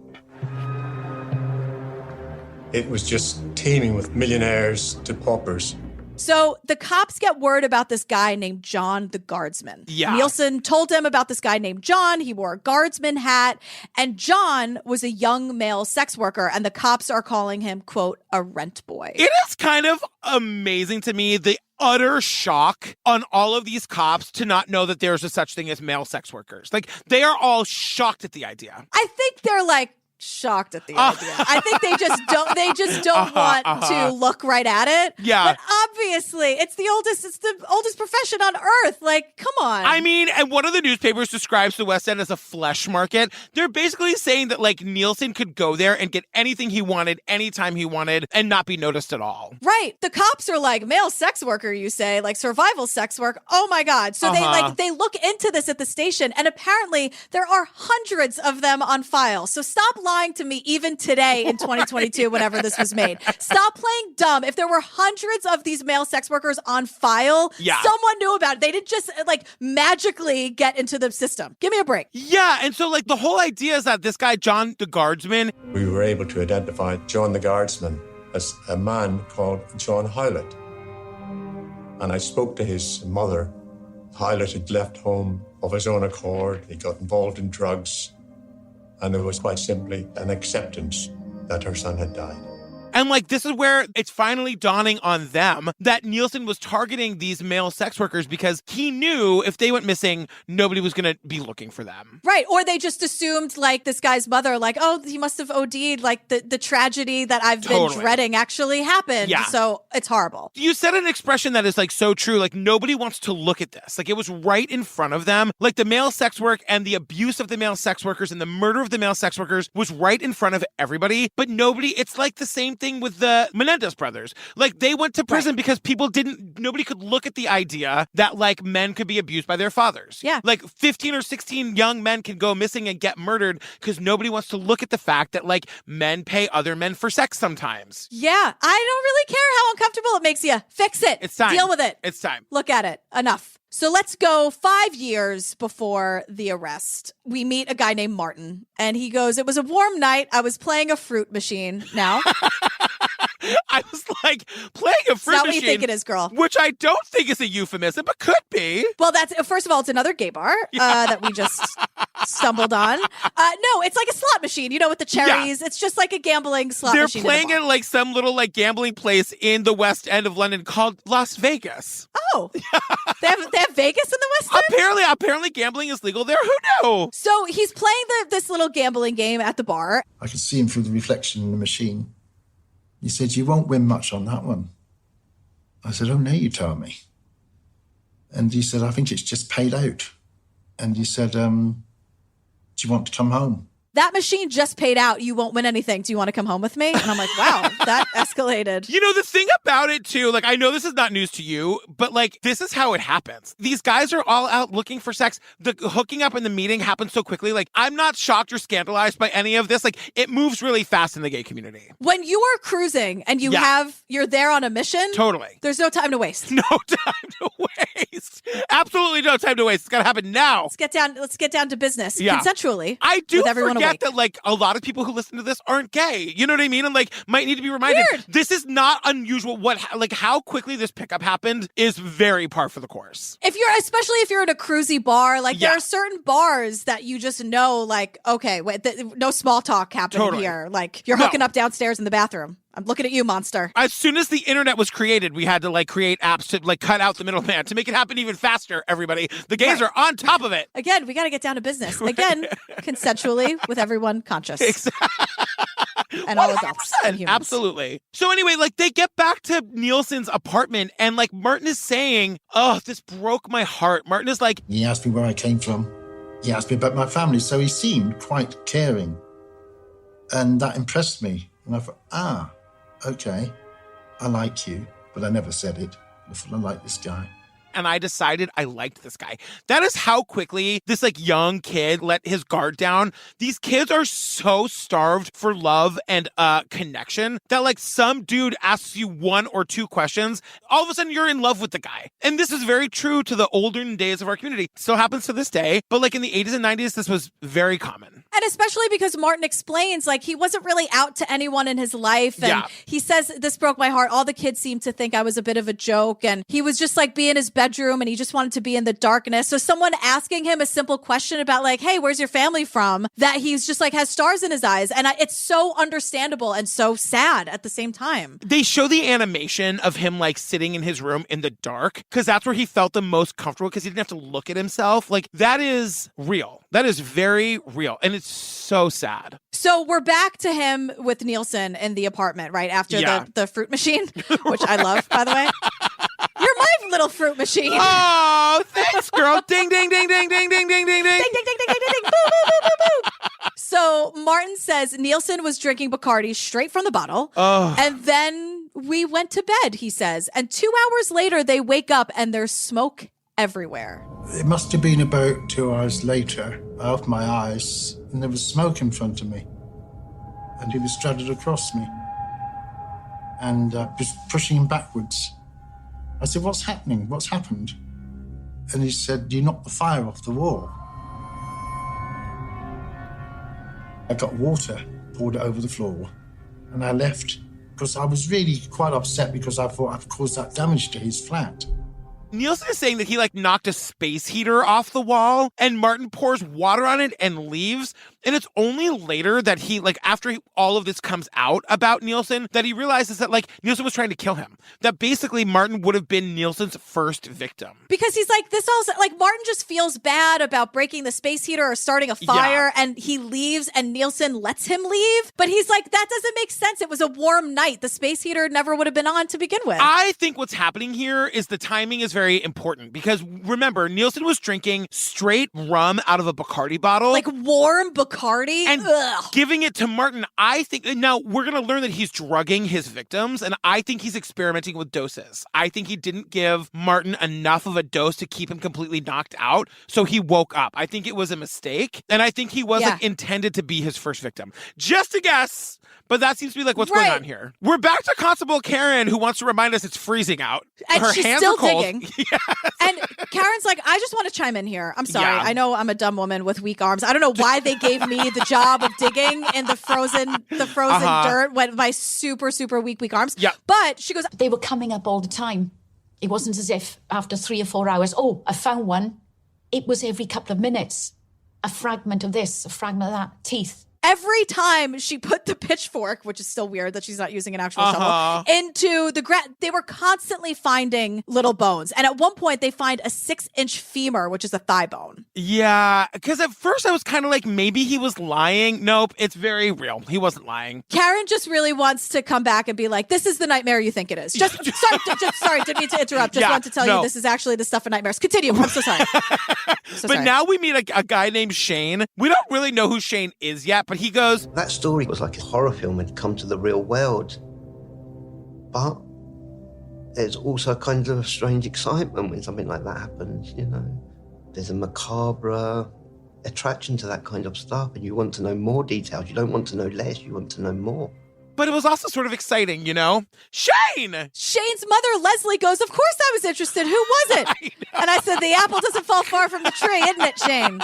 It was just teeming with millionaires to paupers. so the cops get word about this guy named John the guardsman. Yeah. Nielsen told him about this guy named John. He wore a guardsman hat. And John was a young male sex worker. And the cops are calling him, quote, a rent boy. It is kind of amazing to me, the utter shock on all of these cops to not know that there's a such thing as male sex workers. They are all shocked at the idea. I think they're shocked at the idea. I think they just don't want to look right at it. Yeah. But obviously it's the oldest profession on earth. Come on. I mean, and one of the newspapers describes the West End as a flesh market. They're basically saying that Nielsen could go there and get anything he wanted, anytime he wanted, and not be noticed at all. Right. The cops are like, male sex worker, you say, survival sex work. Oh my God. So they look into this at the station, and apparently there are hundreds of them on file. So stop lying to me even today in 2022, whenever this was made. Stop playing dumb. If there were hundreds of these male sex workers on file, someone knew about it. They didn't just magically get into the system. Give me a break. Yeah. And so the whole idea is that this guy, John the guardsman, We were able to identify John the guardsman as a man called John Howlett. And I spoke to his mother. Howlett had left home of his own accord. He got involved in drugs. And there was quite simply an acceptance that her son had died. and this is where it's finally dawning on them that Nielsen was targeting these male sex workers because he knew if they went missing, nobody was going to be looking for them. Right. Or they just assumed this guy's mother, oh, he must have OD'd, the tragedy that I've been dreading actually happened. Yeah. So it's horrible. You said an expression that is so true. Nobody wants to look at this. It was right in front of them. The male sex work and the abuse of the male sex workers and the murder of the male sex workers was right in front of everybody. But nobody, it's the same thing with the Menendez brothers. They went to prison because nobody could look at the idea that men could be abused by their fathers. Yeah. 15 or 16 young men can go missing and get murdered because nobody wants to look at the fact that men pay other men for sex sometimes. Yeah. I don't really care how uncomfortable it makes you. Fix it. It's time. Deal with it. It's time. Look at it. Enough. So let's go 5 years before the arrest. We meet a guy named Martin, and he goes, it was a warm night. I was playing a fruit machine now. I was like, playing a fruit not machine. what you think it is, girl. Which I don't think is a euphemism, but could be. Well, first of all, it's another gay bar that we just stumbled on. No, it's like a slot machine, with the cherries. Yeah. It's just like a gambling slot machine. They're playing at like some little like gambling place in the West End of London called Las Vegas. Oh, they have Vegas in the West End? Apparently gambling is legal there. Who knew? So he's playing this little gambling game at the bar. I could see him through the reflection in the machine. He said, "You won't win much on that one." I said, "Oh, no, you told me." And he said, "I think it's just paid out." And he said, "Do you want to come home?" That machine just paid out. You won't win anything. Do you want to come home with me? And I'm like, wow, that escalated. The thing about it too, like, I know this is not news to you, but like, this is how it happens. These guys are all out looking for sex. The hooking up in the meeting happens so quickly. Like, I'm not shocked or scandalized by any of this. Like, it moves really fast in the gay community. When you are cruising and you're there on a mission. Totally. There's no time to waste. No time to waste. Absolutely no time to waste. It's got to happen now. Let's get down to business. Yeah. Consensually. I do forget that like a lot of people who listen to this aren't gay. You know what I mean? And like might need to be reminded. Weird. This is not unusual. How quickly this pickup happened is very par for the course. Especially if you're in a cruisy bar, like there are certain bars that you just know, like, okay, wait, no small talk happening here. Like you're hooking up downstairs in the bathroom. I'm looking at you, monster. As soon as the internet was created, we had to like create apps to like cut out the middleman to make it happen even faster, everybody. The gays are on top of it. Again, we got to get down to business. Again, consensually with everyone conscious. Exactly. And all adults. And absolutely. So anyway, like they get back to Nilsen's apartment and like Martin is saying, "Oh, this broke my heart." Martin is like, he asked me where I came from. He asked me about my family. So he seemed quite caring. And that impressed me. And I thought, okay, I like you, but I never said it. I thought, I like this guy. And I decided I liked this guy. That is how quickly this like young kid let his guard down. These kids are so starved for love and connection that like some dude asks you one or two questions, all of a sudden you're in love with the guy. And this is very true to the olden days of our community. Still happens to this day, but like in the 80s and 90s, this was very common. And especially because Martin explains like he wasn't really out to anyone in his life. And he says, "This broke my heart. All the kids seemed to think I was a bit of a joke." And he was just like being his bedroom and he just wanted to be in the darkness. So someone asking him a simple question about like, "Hey, where's your family from?" that he's just like has stars in his eyes. And it's so understandable and so sad at the same time. They show the animation of him like sitting in his room in the dark because that's where he felt the most comfortable because he didn't have to look at himself. Like that is real. That is very real. And it's so sad. So we're back to him with Nilsen in the apartment, right? After the fruit machine, which I love, by the way. You're my little fruit machine. Oh, thanks, girl. Ding, ding, ding, ding, ding, ding, ding, ding, ding. Ding, ding, ding, ding, ding, ding, ding. Boo, boo, boo, boo, boo. So Martin says Nilsen was drinking Bacardi straight from the bottle. Oh. And then we went to bed, he says. And 2 hours later, they wake up and there's smoke everywhere. It must have been about 2 hours later. I opened my eyes and there was smoke in front of me. And he was straddled across me. And was pushing him backwards. I said, "What's happening? What's happened?" And he said, "You knocked the fire off the wall." I got water, poured it over the floor, and I left because I was really quite upset because I thought I've caused that damage to his flat. Nilsen is saying that he like knocked a space heater off the wall and Martin pours water on it and leaves. And it's only later that he like after all of this comes out about Nilsen that he realizes that like Nilsen was trying to kill him. That basically Martin would have been Nilsen's first victim. Because he's like this also like Martin just feels bad about breaking the space heater or starting a fire and he leaves and Nilsen lets him leave. But he's like, that doesn't make sense. It was a warm night. The space heater never would have been on to begin with. I think what's happening here is the timing is very important because remember, Nilsen was drinking straight rum out of a Bacardi bottle. Like warm Bacardi? And giving it to Martin. I think, now we're going to learn that he's drugging his victims and I think he's experimenting with doses. I think he didn't give Martin enough of a dose to keep him completely knocked out. So he woke up. I think it was a mistake. And I think he was like intended to be his first victim. Just a guess. But that seems to be like what's going on here. We're back to Constable Karen, who wants to remind us it's freezing out. And her she's hands still are cold. digging. Yes. And Karen's like, I just want to chime in here. I'm sorry. I know I'm a dumb woman with weak arms. I don't know why they gave gave me the job of digging in the frozen dirt with my super, super weak arms. Yeah. But she goes, they were coming up all the time. It wasn't as if after 3 or 4 hours, oh, I found one. It was every couple of minutes. A fragment of this, a fragment of that, teeth. every time she put the pitchfork, which is still weird that she's not using an actual shovel, into the ground, they were constantly finding little bones. And at one point, they find a 6-inch femur, which is a thigh bone. Yeah, because at first I was kind of like, maybe he was lying. Nope, it's very real. He wasn't lying. Karen just really wants to come back and be like, this is the nightmare you think it is. Sorry, didn't mean to interrupt. Just want to tell you this is actually the stuff of nightmares. Continue. I'm so sorry. But now we meet a guy named Shane. We don't really know who Shane is yet, but he goes, that story was like a horror film had come to the real world. But there's also kind of a strange excitement when something like that happens, you know. There's a macabre attraction to that kind of stuff, and you want to know more details. You don't want to know less, you want to know more. But it was also sort of exciting, you know? Shane! Shane's mother, Leslie, goes, of course I was interested. Who was it? And I said, the apple doesn't fall far from the tree, isn't it, Shane?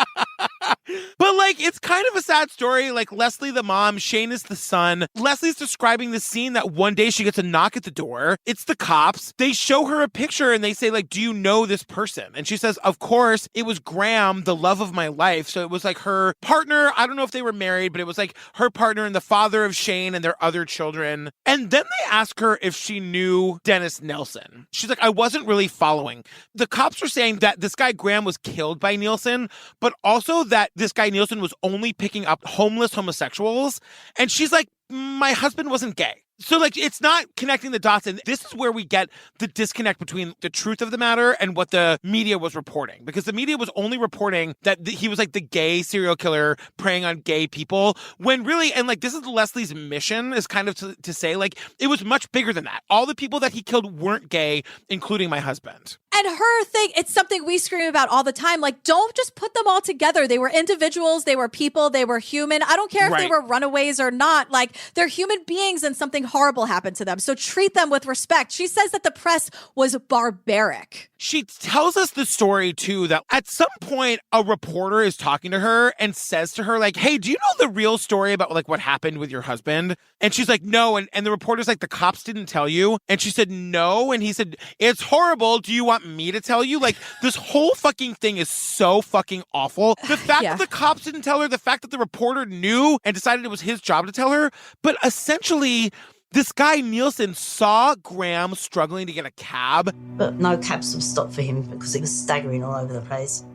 But, like, it's kind of a sad story. Like, Leslie, the mom, Shane is the son. Leslie's describing the scene that one day she gets a knock at the door. It's the cops. They show her a picture and they say, like, do you know this person? And she says, of course, it was Graham, the love of my life. So it was like her partner. I don't know if they were married, but it was like her partner and the father of Shane and their other children. And then they ask her if she knew Dennis Nilsen. She's like, I wasn't really following. The cops were saying that this guy Graham was killed by Nilsen, but also that this guy Nilsen was only picking up homeless homosexuals. And she's like, my husband wasn't gay. So, like, it's not connecting the dots. And this is where we get the disconnect between the truth of the matter and what the media was reporting. Because the media was only reporting that he was, like, the gay serial killer preying on gay people. When really, and, like, this is Leslie's mission, is kind of to say, like, it was much bigger than that. All the people that he killed weren't gay, including my husband. And her thing, it's something we scream about all the time. Like, don't just put them all together. They were individuals. They were people. They were human. I don't care if they were runaways or not. Like, they're human beings and something horrible happened to them. So treat them with respect. She says that the press was barbaric. She tells us the story, too, that at some point a reporter is talking to her and says to her, like, hey, do you know the real story about, like, what happened with your husband? And she's like, no. And the reporter's like, the cops didn't tell you? And she said, no. And he said, it's horrible. Do you want me to tell you? Like, this whole fucking thing is so fucking awful. The fact that the cops didn't tell her, the fact that the reporter knew and decided it was his job to tell her, but essentially, this guy Nilsen saw Graham struggling to get a cab. But no cabs would stop for him because he was staggering all over the place.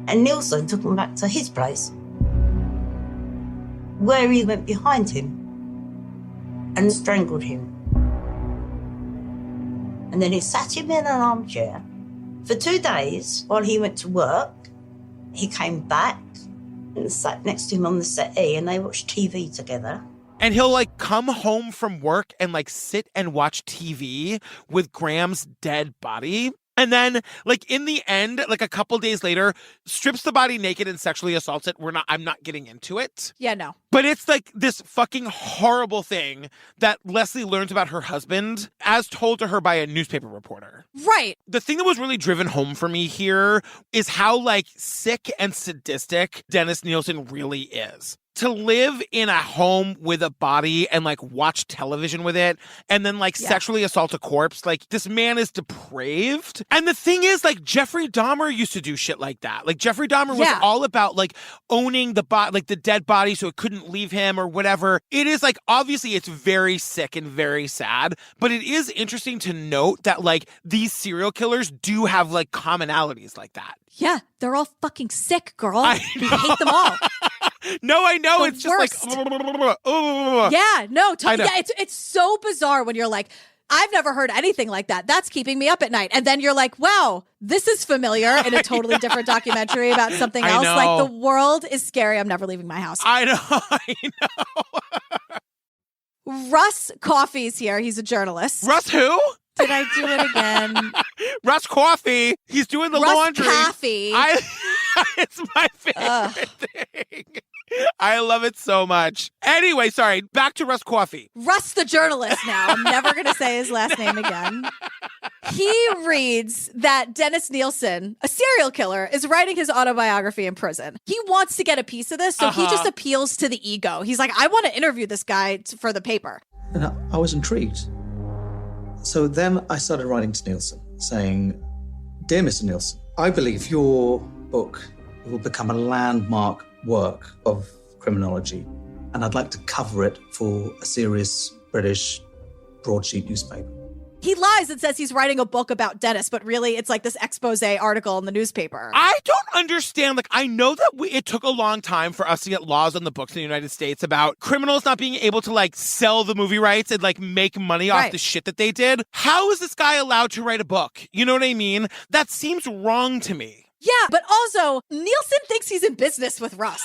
And Nilsen took him back to his place, where he went behind him and strangled him. And then he sat him in an armchair for 2 days while he went to work. He came back and sat next to him on the settee and they watched TV together. And he'll, like, come home from work and, like, sit and watch TV with Graham's dead body. And then, like, in the end, like, a couple days later, strips the body naked and sexually assaults it. I'm not getting into it. Yeah, no. But it's, like, this fucking horrible thing that Leslie learns about her husband as told to her by a newspaper reporter. Right. The thing that was really driven home for me here is how, like, sick and sadistic Dennis Nilsen really is. To live in a home with a body and, like, watch television with it and then, like, sexually assault a corpse, like, this man is depraved. And the thing is, like, Jeffrey Dahmer used to do shit like that. Like, Jeffrey Dahmer was all about, like, owning the like, the dead body so it couldn't leave him or whatever. It is, like, obviously it's very sick and very sad, but it is interesting to note that, like, these serial killers do have, like, commonalities like that. Yeah, they're all fucking sick, girl. We hate them all. No, I know. It's worst. just like, yeah, no, totally. Yeah, it's so bizarre when you're like, I've never heard anything like that. That's keeping me up at night. And then you're like, wow, this is familiar in a totally different documentary about something else. Like, the world is scary. I'm never leaving my house. I know. Russ Coffey's here. He's a journalist. Russ who? Did I do it again? Russ Coffey. He's doing the Russ laundry. Coffey. It's my favorite thing. I love it so much. Anyway, sorry. Back to Russ Coffey. Russ the journalist now. I'm never going to say his last name again. He reads that Dennis Nilsen, a serial killer, is writing his autobiography in prison. He wants to get a piece of this, so he just appeals to the ego. He's like, I want to interview this guy for the paper. And I was intrigued. So then I started writing to Nilsen, saying, Dear Mr. Nilsen, I believe your book will become a landmark work of criminology, and I'd like to cover it for a serious British broadsheet newspaper. He lies and says he's writing a book about Dennis, but really it's like this expose article in the newspaper. I don't understand. Like, I know that it took a long time for us to get laws on the books in the United States about criminals not being able to, like, sell the movie rights and, like, make money off the shit that they did. How is this guy allowed to write a book? You know what I mean? That seems wrong to me. Yeah, but also, Nilsen thinks he's in business with Russ.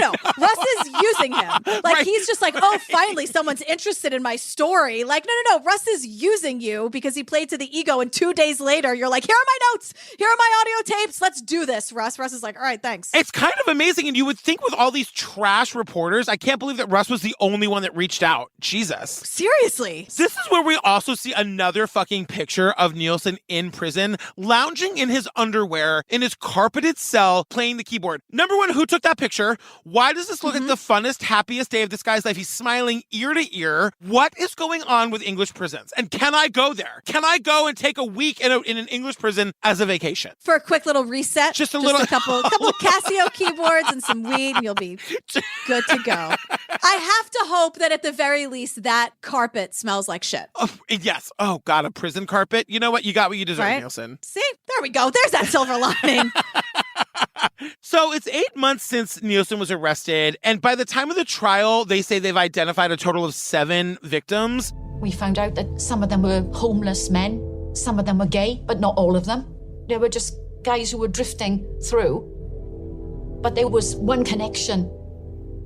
No. Russ is using him. Like, he's just like, oh, finally, someone's interested in my story. Like, no. Russ is using you because he played to the ego, and 2 days later, you're like, here are my notes. Here are my audio tapes. Let's do this, Russ. Russ is like, all right, thanks. It's kind of amazing, and you would think with all these trash reporters, I can't believe that Russ was the only one that reached out. Jesus. Seriously. This is where we also see another fucking picture of Nilsen in prison, lounging in his underwear, in his carpeted cell, playing the keyboard. Number one, who took that picture? Why does this look like the funnest, happiest day of this guy's life? He's smiling ear to ear. What is going on with English prisons? And can I go there? Can I go and take a week in an English prison as a vacation? For a quick little reset, just a couple of Casio keyboards and some weed, and you'll be good to go. I have to hope that at the very least that carpet smells like shit. Oh, yes. Oh, God, a prison carpet. You know what? You got what you deserve, Nilsen. See? There we go. There's that silver lining. So it's 8 months since Nilsen was arrested, and by the time of the trial, they say they've identified a total of 7 victims. We found out that some of them were homeless men, some of them were gay, but not all of them. They were just guys who were drifting through. But there was one connection.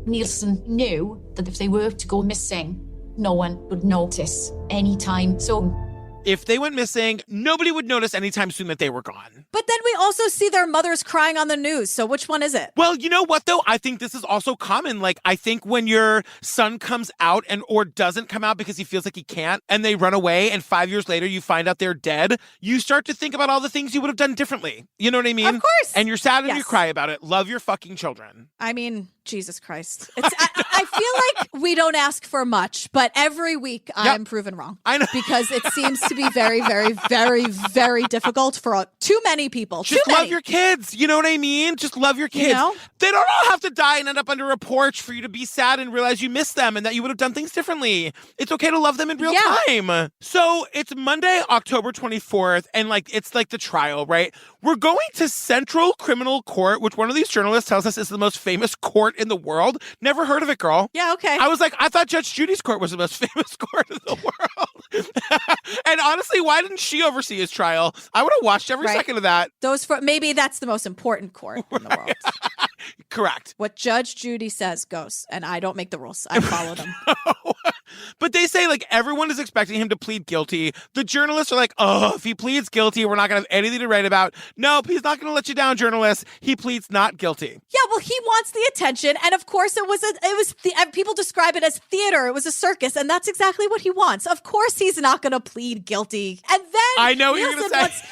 Nilsen knew that if they were to go missing, no one would notice anytime soon. If they went missing, nobody would notice anytime soon that they were gone. But then we also see their mothers crying on the news. So which one is it? Well, you know what, though? I think this is also common. Like, I think when your son comes out or doesn't come out because he feels like he can't, and they run away, and 5 years later you find out they're dead, you start to think about all the things you would have done differently. You know what I mean? Of course. And you're sad and you cry about it. Love your fucking children. I mean, Jesus Christ. I feel like we don't ask for much, but every week I'm proven wrong. I know. Because it seems to be very, very, very, very difficult for too many people. Just love your kids. You know what I mean? Just love your kids. You know? They don't all have to die and end up under a porch for you to be sad and realize you miss them and that you would have done things differently. It's okay to love them in real time. So it's Monday, October 24th, and it's the trial, right? We're going to Central Criminal Court, which one of these journalists tells us is the most famous court in the world. Never heard of it, girl. Yeah, okay. I was like, I thought Judge Judy's court was the most famous court in the world. And honestly, why didn't she oversee his trial? I would have watched every second of that. Maybe that's the most important court in the world. Correct. What Judge Judy says goes, and I don't make the rules. I follow them. But they say, everyone is expecting him to plead guilty. The journalists are like, oh, if he pleads guilty, we're not going to have anything to write about. Nope, he's not going to let you down, journalists. He pleads not guilty. Yeah, well, he wants the attention. And of course, people describe it as theater. It was a circus. And that's exactly what he wants. Of course, he's not going to plead guilty. And then I know what you're going to say.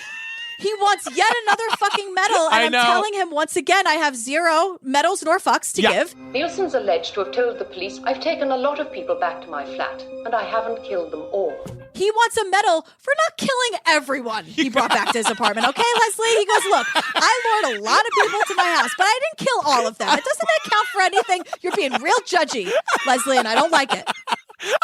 He wants yet another fucking medal. And I'm telling him once again, I have 0 medals nor fucks to give. Nilsen's alleged to have told the police, I've taken a lot of people back to my flat, and I haven't killed them all. He wants a medal for not killing everyone he brought back to his apartment. Okay, Leslie? He goes, look, I lured a lot of people to my house, but I didn't kill all of them. Doesn't that count for anything? You're being real judgy, Leslie, and I don't like it.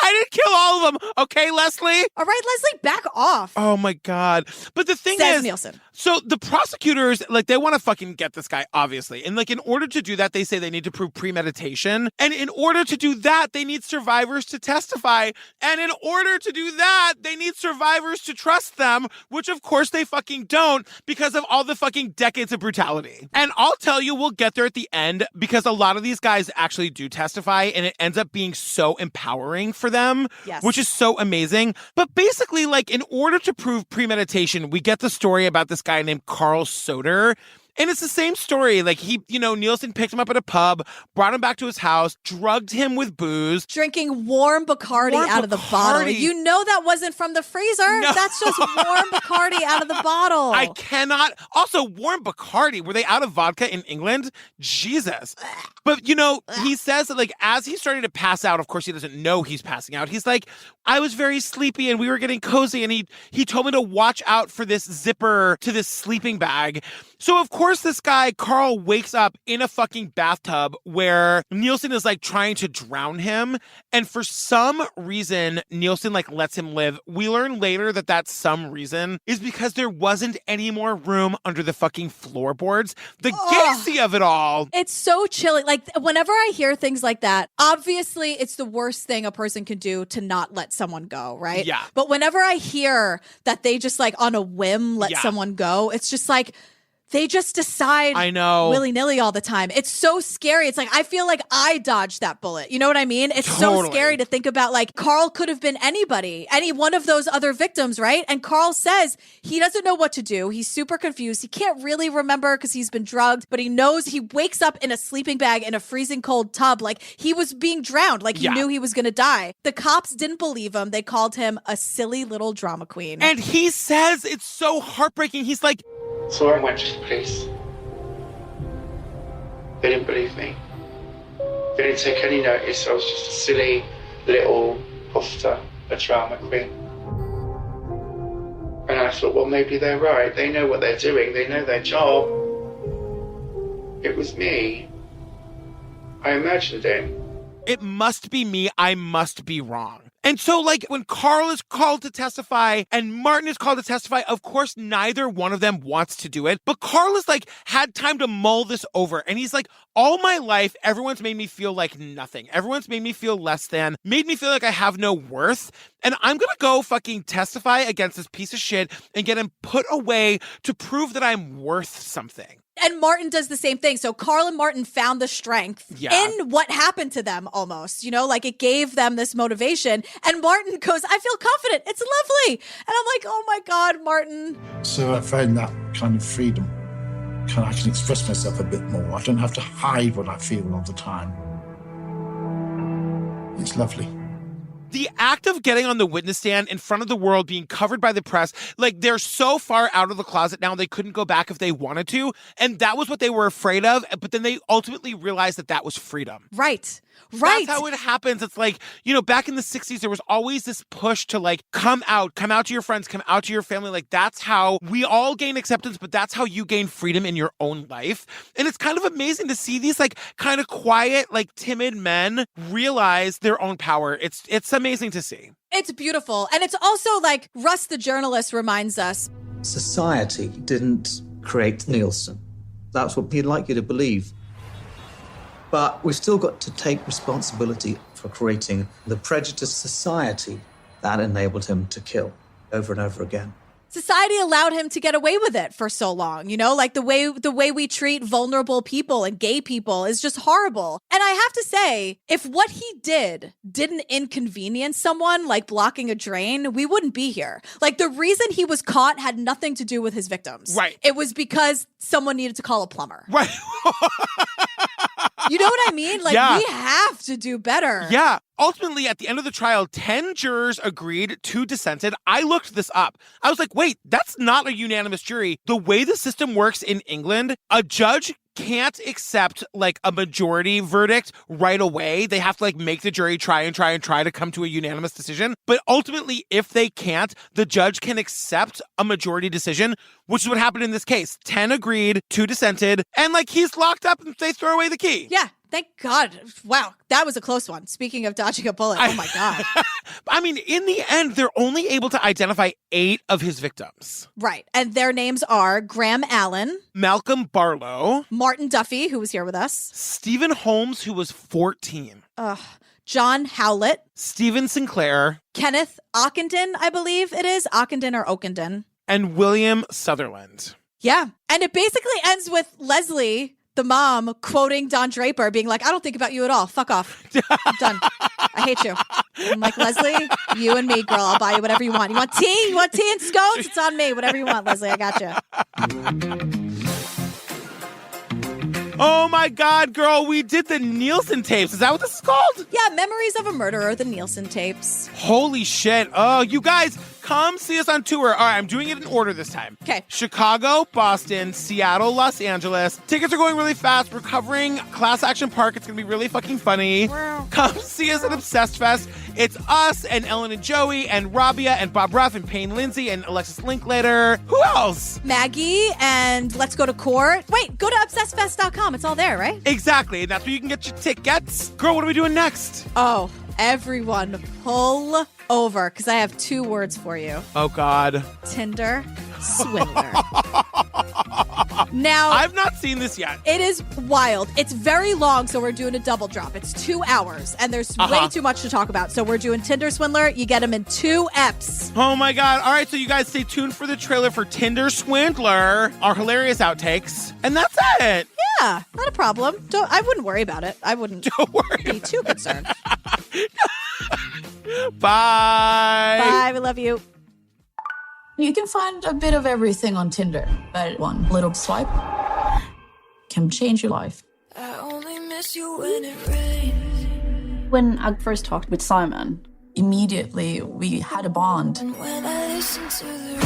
I didn't kill all of them. Okay, Leslie? All right, Leslie, back off. Oh, my God. But the thing Says is, Nilsen. So the prosecutors, they want to fucking get this guy, obviously. And, in order to do that, they say they need to prove premeditation. And in order to do that, they need survivors to testify. And in order to do that, they need survivors to trust them, which, of course, they fucking don't because of all the fucking decades of brutality. And I'll tell you, we'll get there at the end because a lot of these guys actually do testify, and it ends up being so empowering for them, which is so amazing. But basically, in order to prove premeditation, we get the story about this guy named Carl Soder. And it's the same story. Like Nilsen picked him up at a pub, brought him back to his house, drugged him with booze. Drinking warm Bacardi out of the bottle. You know that wasn't from the freezer. No. That's just warm Bacardi out of the bottle. I cannot. Also, warm Bacardi. Were they out of vodka in England? Jesus. But, he says that, like, as he's starting to pass out, of course, he doesn't know he's passing out. He's like, I was very sleepy and we were getting cozy. And he told me to watch out for this zipper to this sleeping bag. So, of course, this guy, Carl, wakes up in a fucking bathtub where Nilsen is, like, trying to drown him. And for some reason, Nilsen, like, lets him live. We learn later that some reason is because there wasn't any more room under the fucking floorboards. The gacy of it all. It's so chilling. Like, whenever I hear things like that, obviously, it's the worst thing a person can do to not let someone go, right? Yeah. But whenever I hear that they just, like, on a whim let someone go, it's just like, they just decide willy-nilly all the time. It's so scary. It's like, I feel like I dodged that bullet. You know what I mean? It's so scary to think about, like, Carl could have been anybody, any one of those other victims, right? And Carl says he doesn't know what to do. He's super confused. He can't really remember because he's been drugged, but he knows he wakes up in a sleeping bag in a freezing cold tub. Like, he was being drowned. Like, he knew he was going to die. The cops didn't believe him. They called him a silly little drama queen. And he says it's so heartbreaking. He's like, so I went to the police. They didn't believe me. They didn't take any notice. I was just a silly little puffer, a drama queen. And I thought, well, maybe they're right. They know what they're doing. They know their job. It was me. I imagined it. It must be me. I must be wrong. And so, like, when Carl is called to testify and Martin is called to testify, of course, neither one of them wants to do it. But Carl is, like, had time to mull this over. And he's like, all my life, everyone's made me feel like nothing. Everyone's made me feel less than, made me feel like I have no worth. And I'm going to go fucking testify against this piece of shit and get him put away to prove that I'm worth something. And Martin does the same thing. So Carl and Martin found the strength in what happened to them almost, like it gave them this motivation. And Martin goes, I feel confident. It's lovely. And I'm like, oh my God, Martin. So I found that kind of freedom. I can express myself a bit more. I don't have to hide what I feel all the time. It's lovely. The act of getting on the witness stand in front of the world, being covered by the press, like they're so far out of the closet now they couldn't go back if they wanted to. And that was what they were afraid of. But then they ultimately realized that was freedom. Right. That's how it happens. It's like, back in the 60s, there was always this push to like, come out to your friends, come out to your family. Like that's how we all gain acceptance, but that's how you gain freedom in your own life. And it's kind of amazing to see these like kind of quiet, like timid men realize their own power. It's amazing to see. It's beautiful. And it's also like Russ, the journalist, reminds us. Society didn't create Nilsen. That's what he'd like you to believe. But we've still got to take responsibility for creating the prejudiced society that enabled him to kill over and over again. Society allowed him to get away with it for so long, like the way we treat vulnerable people and gay people is just horrible. And I have to say, if what he did didn't inconvenience someone, like blocking a drain, we wouldn't be here. Like the reason he was caught had nothing to do with his victims. Right. It was because someone needed to call a plumber. Right. You know what I mean? Like, we have to do better. Yeah. Ultimately, at the end of the trial, 10 jurors agreed, 2 dissented. I looked this up. I was like, wait, that's not a unanimous jury. The way the system works in England, a judge can't accept like a majority verdict right away. They have to like make the jury try to come to a unanimous decision. But ultimately, if they can't, the judge can accept a majority decision, which is what happened in this case. 10 agreed, 2 dissented, and like he's locked up and they throw away the key. Yeah. Thank God. Wow. That was a close one. Speaking of dodging a bullet. Oh my God. I mean, in the end, they're only able to identify 8 of his victims. Right. And their names are Graham Allen, Malcolm Barlow, Martin Duffy, who was here with us, Stephen Holmes, who was 14, John Howlett, Stephen Sinclair, Kenneth Ockenden, I believe it is, Ockenden or Ockenden, and William Sutherland. Yeah. And it basically ends with Leslie, the mom, quoting Don Draper, being like, I don't think about you at all. Fuck off. I'm done. I hate you. I'm like, Leslie, you and me, girl. I'll buy you whatever you want. You want tea? You want tea and scones? It's on me. Whatever you want, Leslie. I got you. Oh my God, girl, we did the Nilsen tapes. Is that what this is called? Yeah, Memories of a Murderer, the Nilsen tapes. Holy shit. Oh, you guys, come see us on tour. All right, I'm doing it in order this time. Okay. Chicago, Boston, Seattle, Los Angeles. Tickets are going really fast. We're covering Class Action Park. It's going to be really fucking funny. Wow. Come see us at Obsessed Fest. It's us and Ellen and Joey and Rabia and Bob Ruff and Payne Lindsay and Alexis Linklater. Who else? Maggie and Let's Go to Court. Wait, go to obsessedfest.com. It's all there, right? Exactly. That's where you can get your tickets. Girl, what are we doing next? Oh, everyone pull over, because I have 2 words for you. Oh, God. Tinder swindler. Now, I've not seen this yet. It is wild. It's very long, so we're doing a double drop. It's 2 hours, and there's way too much to talk about. So we're doing Tinder Swindler. You get them in 2 eps. Oh my God. All right, so you guys stay tuned for the trailer for Tinder Swindler, our hilarious outtakes. And that's it. Yeah, not a problem. I wouldn't worry about it. I wouldn't be too concerned. Bye. Bye. We love you. You can find a bit of everything on Tinder, but one little swipe can change your life. I only miss you when it rains. When I first talked with Simon, immediately we had a bond. And when I listen to the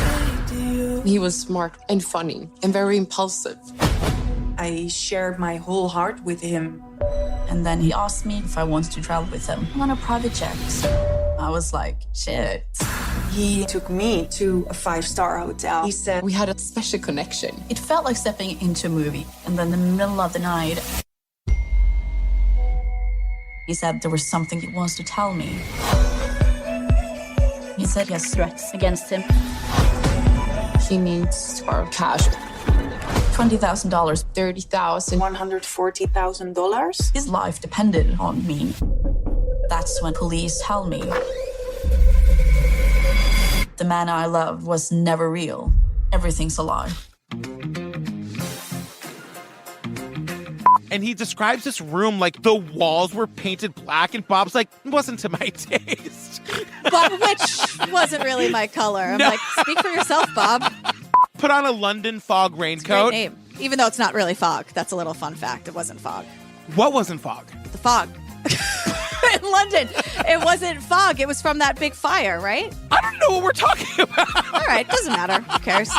radio, He was smart and funny and very impulsive. I shared my whole heart with him. And then he asked me if I wanted to travel with him on a private jet. I was like, shit. He took me to a 5-star hotel. He said we had a special connection. It felt like stepping into a movie. And then in the middle of the night, he said there was something he wants to tell me. He said he has threats against him. He needs our cash. $20,000. $30,000. $140,000. His life depended on me. That's when police tell me the man I loved was never real. Everything's a lie. And he describes this room like the walls were painted black, and Bob's like, it wasn't to my taste. But which wasn't really my color. I'm like, speak for yourself, Bob. Put on a London fog raincoat. Great name. Even though it's not really fog. That's a little fun fact. It wasn't fog. What wasn't fog? The fog. In London. It wasn't fog. It was from that big fire, right? I don't know what we're talking about. All right. Doesn't matter. Who cares?